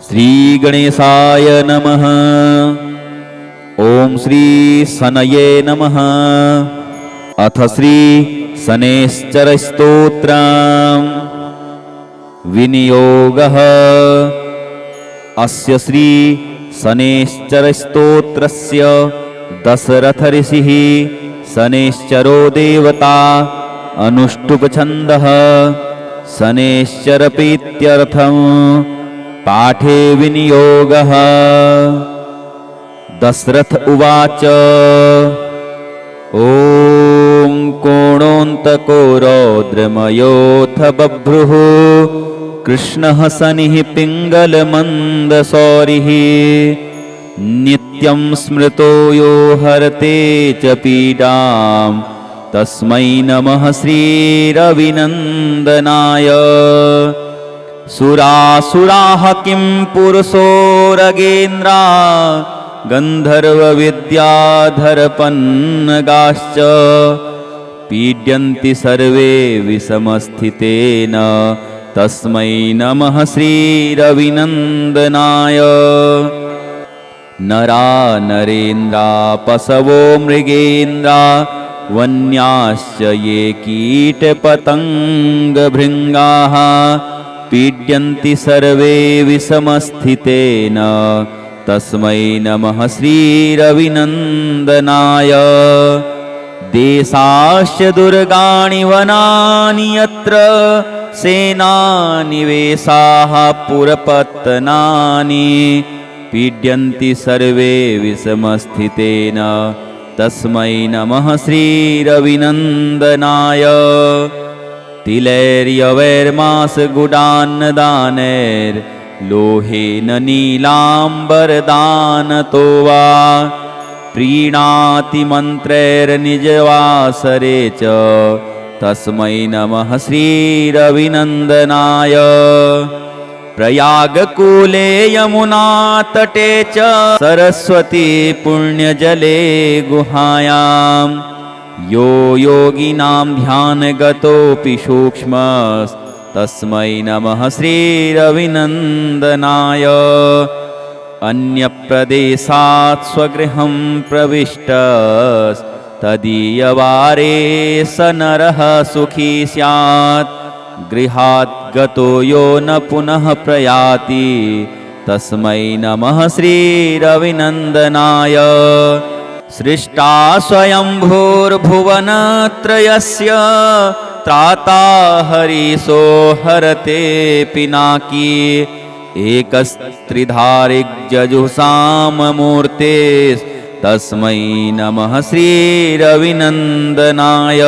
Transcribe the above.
श्रीगणेशाय नमः। ॐ श्री सनये नमः। अथ श्री शनैश्चरस्तोत्रम् विनियोगः। अस्य श्री शनैश्चरस्तोत्रस्य दशरथ ऋषिः शनैश्चरो देवता अनुष्टुप्छन्दः शनैश्चरप्रीत्यर्थम् पाठे विनियोगः। दशरथ उवाच ॐ कोणोऽन्तको रौद्रमयोऽथ बभ्रुः कृष्णः शनिः पिङ्गलमन्दशौरिः नित्यं स्मृतो यो हरते च पीडां तस्मै नमः श्रीरविनन्दनाय। सुरासुराः किं पुरुषोरगेन्द्रा गन्धर्वविद्याधरपन्नगाश्च पीड्यन्ति सर्वे विषमस्थितेन तस्मै नमः श्रीरविनन्दनाय। नरा नरेन्द्रा पशवो मृगेन्द्रा वन्याश्च ये कीटपतङ्गभृङ्गाः पीड्यन्ति सर्वे विषमस्थितेन तस्मै नमः श्रीरविनन्दनाय। देशाश्च दुर्गाणि वनानि यत्र सेनानिवेशाः पुरपत्तनानि पीड्यन्ति सर्वे विषमस्थितेन तस्मै नमः श्रीरविनन्दनाय। तिलैर्यवैर्मासगुडान्नदानैर्लोहेन नीलाम्बरदानतो वा प्रीणाति मन्त्रैर्निजवासरे च तस्मै नमः श्रीरविनन्दनाय। प्रयागकूले यमुनातटे च सरस्वती पुण्यजले गुहायां यो योगिनां ध्यानगतोऽपि सूक्ष्मस्तस्मै नमः श्रीरविनन्दनाय। अन्यप्रदेशात् स्वगृहं प्रविष्टस्तदीयवारे स नरः सुखी स्यात् गृहात् गतो यो न पुनः प्रयाति तस्मै नमः श्रीरविनन्दनाय। सृष्टा स्वयंभूर्भुवनत्रयस्य त्राता हरिशो हरते पिनाकी एकस्त्रिधारिग्जजुषाममूर्तेस्तस्मै नमः श्रीरविनन्दनाय।